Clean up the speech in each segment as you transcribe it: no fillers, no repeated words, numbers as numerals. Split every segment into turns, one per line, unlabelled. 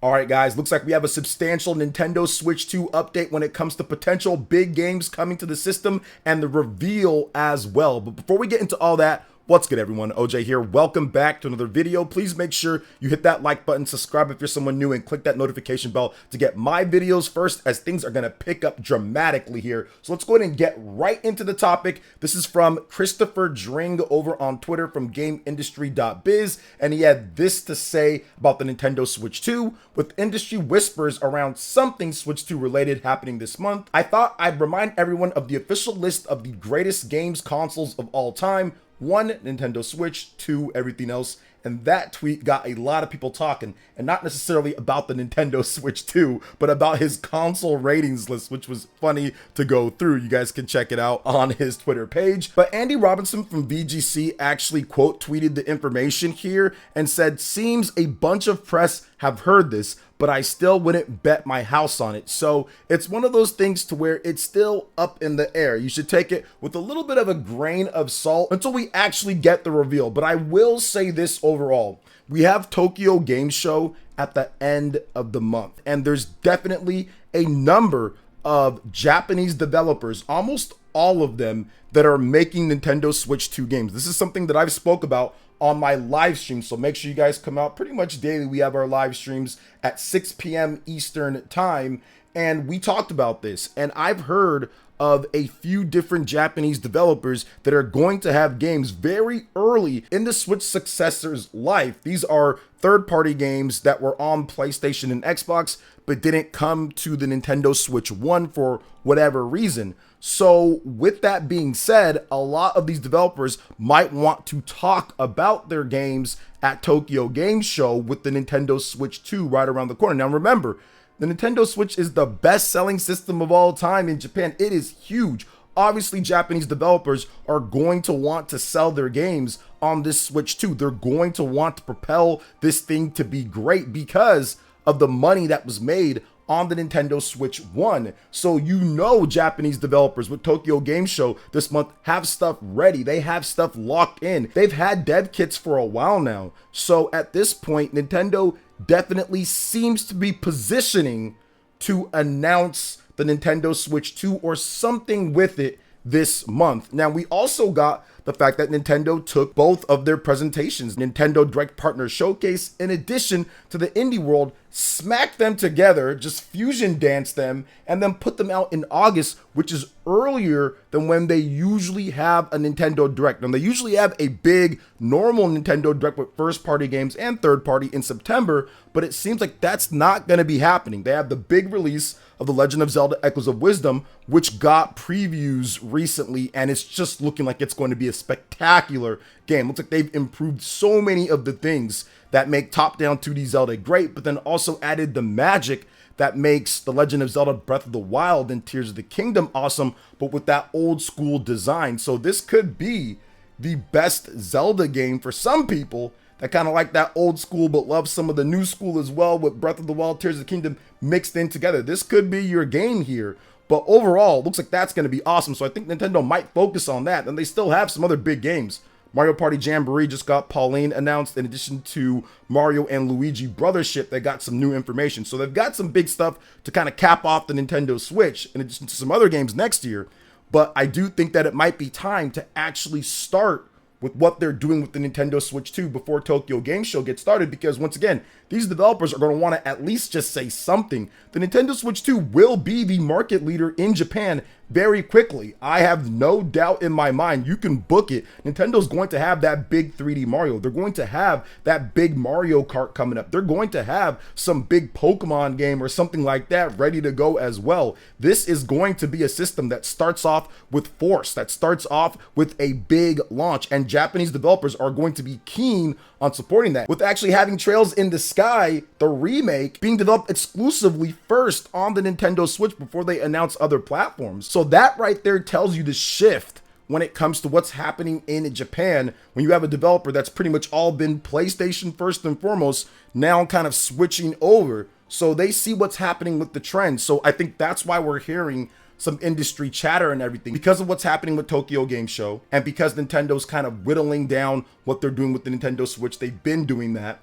All right, guys, looks like we have a substantial Nintendo Switch 2 update when it comes to potential big games coming to the system and the reveal as well. But before we get into all that, what's good, everyone? OJ here. Welcome back to another video. Please make sure you hit that like button, subscribe if you're someone new, and click that notification bell to get my videos first, as things are going to pick up dramatically here. So let's go ahead and get right into the topic. This is from Christopher Dring over on Twitter from GameIndustry.biz, and he had this to say about the Nintendo Switch 2. With industry whispers around something Switch 2 related happening this month, I thought I'd remind everyone of the official list of the greatest games consoles of all time. 1, Nintendo Switch, 2, everything else. And that tweet got a lot of people talking, and not necessarily about the Nintendo Switch 2, but about his console ratings list, which was funny to go through. You guys can check it out on his Twitter page. But Andy Robinson from VGC actually quote tweeted the information here and said, "Seems a bunch of press have heard this, but I still wouldn't bet my house on it." So it's one of those things to where it's still up in the air. You should take it with a little bit of a grain of salt until we actually get the reveal. But I will say this overall. We have Tokyo Game Show at the end of the month, and there's definitely a number of Japanese developers, almost all of them, that are making Nintendo Switch 2 games. This is something that I've spoke about on my live stream, so make sure you guys come out pretty much daily. We have our live streams at 6 p.m. Eastern time, and we talked about this, and I've heard of a few different Japanese developers that are going to have games very early in the Switch successor's life. These are third-party games that were on PlayStation and Xbox but didn't come to the Nintendo Switch 1 for whatever reason. So with that being said, a lot of these developers might want to talk about their games at Tokyo Game Show with the Nintendo Switch 2 right around the corner. Now remember, the Nintendo Switch is the best-selling system of all time in Japan. It is huge. Obviously, Japanese developers are going to want to sell their games on this Switch 2. They're going to want to propel this thing to be great because of the money that was made on the Nintendo Switch 1. So you know Japanese developers with Tokyo Game Show this month have stuff ready. They have stuff locked in. They've had dev kits for a while now. So at this point, Nintendo definitely seems to be positioning to announce the Nintendo Switch 2 or something with it this month. Now, we also got the fact that Nintendo took both of their presentations, Nintendo Direct Partner Showcase, in addition to the Indie World, smacked them together, just fusion danced them, and then put them out in August, which is earlier than when they usually have a Nintendo Direct. And they usually have a big, normal Nintendo Direct with first-party games and third-party in September, but it seems like that's not going to be happening. They have the big release of The Legend of Zelda Echoes of Wisdom, which got previews recently, and it's just looking like it's going to be a spectacular game. Looks like they've improved so many of the things that make top-down 2D Zelda great, but then also added the magic that makes The Legend of Zelda Breath of the Wild and Tears of the Kingdom awesome, but with that old school design. So this could be the best Zelda game for some people that kind of like that old school but love some of the new school as well, with Breath of the Wild, Tears of the Kingdom mixed in together. This could be your game here, but overall, looks like that's going to be awesome. So I think Nintendo might focus on that, and they still have some other big games. Mario Party Jamboree just got Pauline announced, in addition to Mario and Luigi Brothership. They got some new information. So they've got some big stuff to kind of cap off the Nintendo Switch, in addition to some other games next year. But I do think that it might be time to actually start with what they're doing with the Nintendo Switch 2 before Tokyo Game Show gets started, because once again, these developers are going to want to at least just say something. The Nintendo Switch 2 will be the market leader in Japan very quickly. I have no doubt in my mind. You can book it. Nintendo's going to have that big 3D Mario. They're going to have that big Mario Kart coming up. They're going to have some big Pokemon game or something like that ready to go as well. This is going to be a system that starts off with force, that starts off with a big launch, and Japanese developers are going to be keen on supporting that, with actually having Trails in the Sky, the remake, being developed exclusively first on the Nintendo Switch before they announce other platforms. So that right there tells you the shift when it comes to what's happening in Japan, when you have a developer that's pretty much all been PlayStation first and foremost, now kind of switching over. So they see what's happening with the trend. So I think that's why we're hearing some industry chatter and everything, because of what's happening with Tokyo Game Show, and because Nintendo's kind of whittling down what they're doing with the Nintendo Switch. They've been doing that.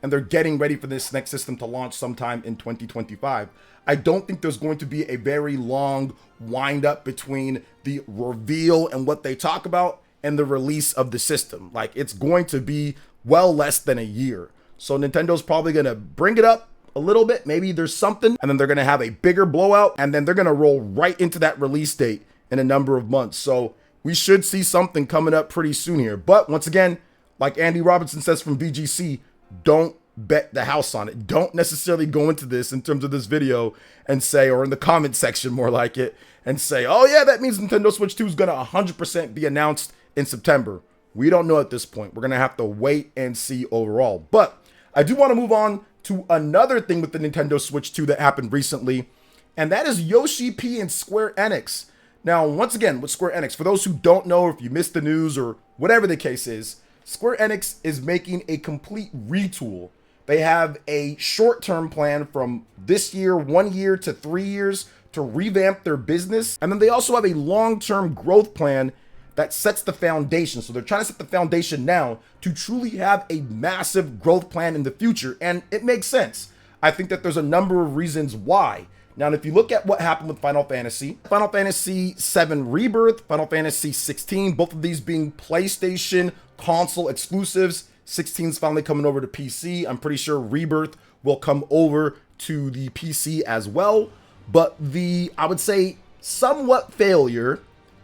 and they're getting ready for this next system to launch sometime in 2025. I don't think there's going to be a very long wind up between the reveal and what they talk about and the release of the system. Like, it's going to be well less than a year. So Nintendo's probably going to bring it up a little bit. Maybe there's something, and then they're going to have a bigger blowout, and then they're going to roll right into that release date in a number of months. So we should see something coming up pretty soon here. But once again, like Andy Robinson says from VGC, don't bet the house on it. Don't necessarily go into this in terms of this video and say, or in the comment section more like it, and say, oh yeah, that means Nintendo Switch 2 is going to 100% be announced in September. We don't know at this point. We're going to have to wait and see overall. But I do want to move on to another thing with the Nintendo Switch 2 that happened recently, and that is Yoshi P and Square Enix. Now, once again, with Square Enix, for those who don't know, or if you missed the news or whatever the case is, Square Enix is making a complete retool. They have a short-term plan from this year, 1 year to 3 years to revamp their business. And then they also have a long-term growth plan that sets the foundation. So they're trying to set the foundation now to truly have a massive growth plan in the future. And it makes sense. I think that there's a number of reasons why. Now, if you look at what happened with Final Fantasy VII Rebirth, Final Fantasy 16, both of these being PlayStation console exclusives. 16's finally coming over to PC. I'm pretty sure Rebirth will come over to the PC as well. But I would say, somewhat failure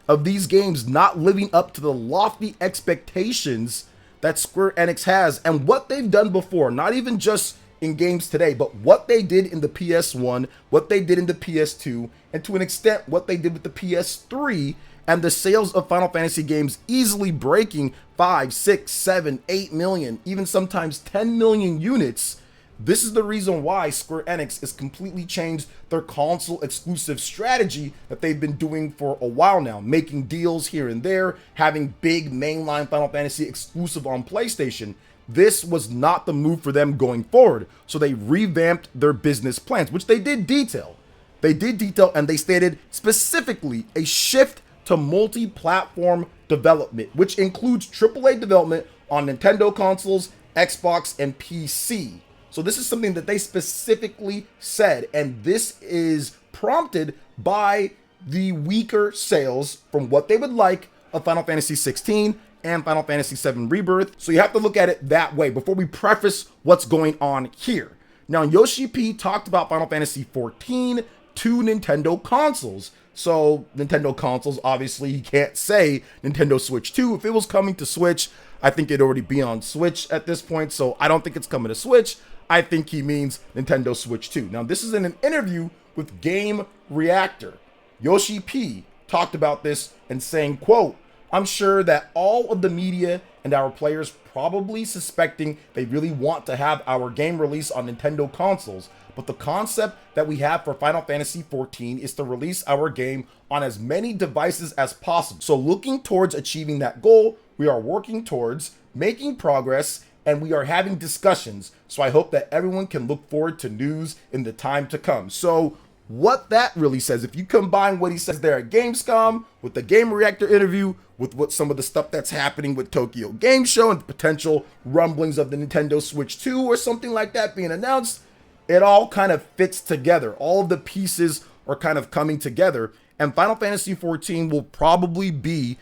of these games not living up to the lofty expectations that Square Enix has and what they've done before, not even just in games today, but what they did in the PS1, what they did in the PS2, and to an extent, what they did with the PS3, and the sales of Final Fantasy games easily breaking 5, 6, 7, 8 million, even sometimes 10 million units. This is the reason why Square Enix has completely changed their console exclusive strategy that they've been doing for a while now, making deals here and there, having big mainline Final Fantasy exclusive on PlayStation. This was not the move for them going forward. So they revamped their business plans, which they did detail. They did detail, and they stated specifically a shift to multi-platform development, which includes AAA development on Nintendo consoles, Xbox, and PC. So this is something that they specifically said, and this is prompted by the weaker sales from what they would like of Final Fantasy 16 and Final Fantasy 7 Rebirth. So you have to look at it that way before we preface what's going on here. Now, Yoshi P talked about Final Fantasy 14 to Nintendo consoles. So Nintendo consoles, obviously, he can't say Nintendo Switch 2. If it was coming to Switch, I think it'd already be on Switch at this point. So I don't think it's coming to Switch. I think he means Nintendo Switch 2. Now, this is in an interview with Game Reactor. Yoshi P talked about this and saying, quote, "I'm sure that all of the media and our players probably suspecting they really want to have our game release on Nintendo consoles. But the concept that we have for Final Fantasy 14 is to release our game on as many devices as possible. So looking towards achieving that goal, we are working towards making progress, and we are having discussions. So I hope that everyone can look forward to news in the time to come." So what that really says, if you combine what he says there at Gamescom with the Game Reactor interview, with what some of the stuff that's happening with Tokyo Game Show and the potential rumblings of the Nintendo Switch 2 or something like that being announced, it all kind of fits together. All of the pieces are kind of coming together, and Final Fantasy 14 will probably be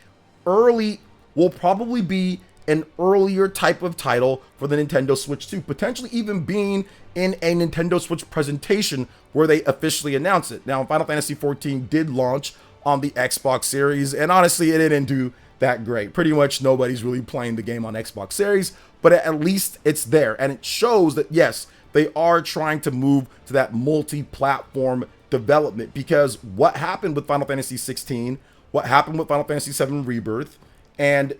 an earlier type of title for the Nintendo Switch 2, potentially even being in a Nintendo Switch presentation where they officially announce it. Now, Final Fantasy 14 did launch on the Xbox Series, and honestly, it didn't do that great. Pretty much nobody's really playing the game on Xbox Series, but at least it's there, and it shows that, yes, they are trying to move to that multi-platform development, because what happened with Final Fantasy 16, what happened with Final Fantasy 7 Rebirth, and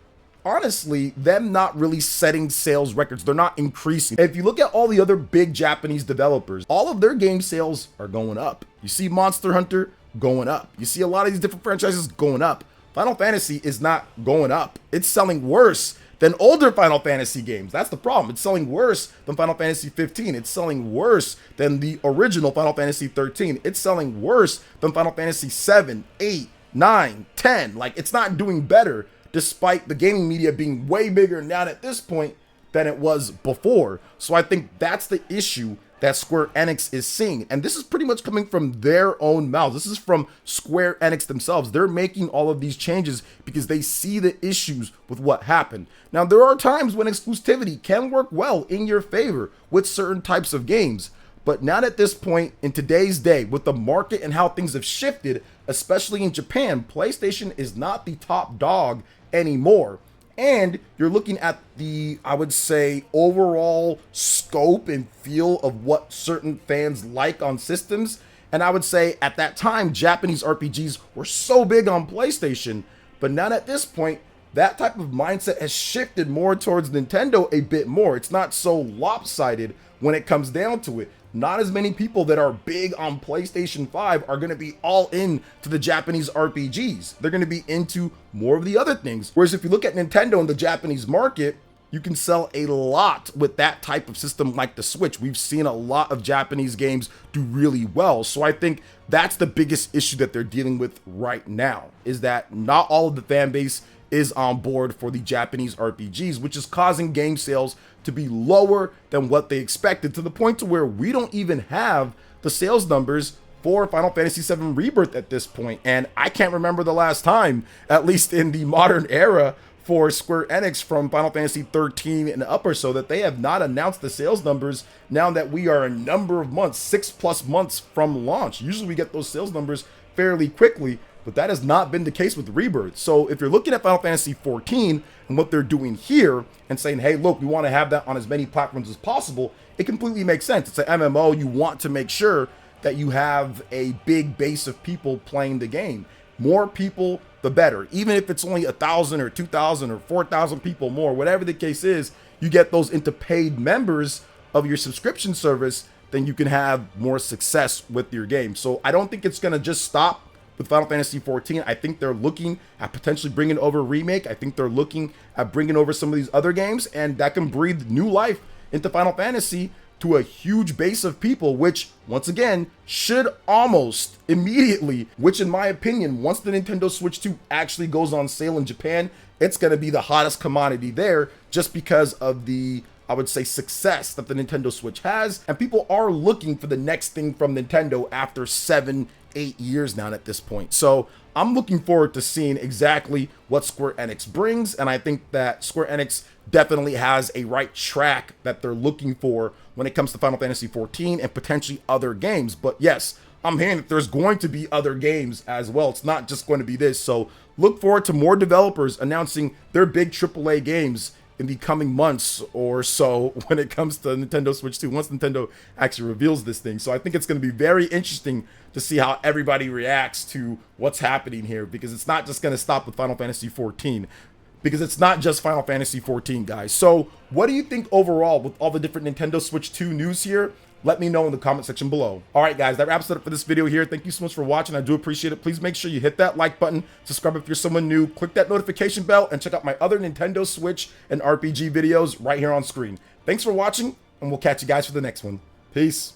honestly, them not really setting sales records. They're not increasing. If you look at all the other big Japanese developers, all of their game sales are going up. You see Monster Hunter going up. You see a lot of these different franchises going up. Final Fantasy is not going up. It's selling worse than older Final Fantasy games. That's the problem. It's selling worse than Final Fantasy 15. It's selling worse than the original Final Fantasy 13. It's selling worse than Final Fantasy 7, 8, 9, 10. Like, it's not doing better, despite the gaming media being way bigger now at this point than it was before. So I think that's the issue that Square Enix is seeing. And this is pretty much coming from their own mouths. This is from Square Enix themselves. They're making all of these changes because they see the issues with what happened. Now, there are times when exclusivity can work well in your favor with certain types of games. But not at this point in today's day, with the market and how things have shifted, especially in Japan, PlayStation is not the top dog anymore. And you're looking at the, I would say, overall scope and feel of what certain fans like on systems. And I would say at that time, Japanese RPGs were so big on PlayStation, but not at this point. That type of mindset has shifted more towards Nintendo a bit more. It's not so lopsided when it comes down to it. Not as many people that are big on PlayStation 5 are going to be all in to the Japanese RPGs. They're going to be into more of the other things. Whereas if you look at Nintendo in the Japanese market, you can sell a lot with that type of system like the Switch. We've seen a lot of Japanese games do really well. So I think that's the biggest issue that they're dealing with right now, is that not all of the fan base is on board for the Japanese RPGs, which is causing game sales to be lower than what they expected, to the point to where we don't even have the sales numbers for Final Fantasy VII Rebirth at this point. And I can't remember the last time, at least in the modern era for Square Enix from Final Fantasy 13 and up or so, that they have not announced the sales numbers now that we are a number of months, 6+ months from launch. Usually we get those sales numbers fairly quickly, but that has not been the case with Rebirth. So if you're looking at Final Fantasy 14 and what they're doing here and saying, hey, look, we want to have that on as many platforms as possible, it completely makes sense. It's an MMO. You want to make sure that you have a big base of people playing the game. More people, the better. Even if it's only 1,000 or 2,000 or 4,000 people more, whatever the case is, you get those into paid members of your subscription service, then you can have more success with your game. So I don't think it's going to just stop with Final Fantasy 14. I think they're looking at potentially bringing over a remake. I think they're looking at bringing over some of these other games, and that can breathe new life into Final Fantasy to a huge base of people, which once again should almost immediately, which in my opinion, once the Nintendo Switch 2 actually goes on sale in Japan, it's going to be the hottest commodity there, just because of the, I would say, success that the Nintendo Switch has. And people are looking for the next thing from Nintendo after 7-8 years now at this point. So I'm looking forward to seeing exactly what Square Enix brings. And I think that Square Enix definitely has a right track that they're looking for when it comes to Final Fantasy 14 and potentially other games. But yes, I'm hearing that there's going to be other games as well. It's not just going to be this. So look forward to more developers announcing their big AAA games in the coming months or so when it comes to Nintendo Switch 2, once Nintendo actually reveals this thing. So I think it's going to be very interesting to see how everybody reacts to what's happening here, because it's not just going to stop with Final Fantasy 14. Because it's not just Final Fantasy 14, guys. So what do you think overall with all the different Nintendo Switch 2 news here? Let me know in the comment section below. All right, guys, that wraps it up for this video here. Thank you so much for watching. I do appreciate it. Please make sure you hit that like button, subscribe if you're someone new, click that notification bell, and check out my other Nintendo Switch and RPG videos right here on screen. Thanks for watching, and we'll catch you guys for the next one. Peace.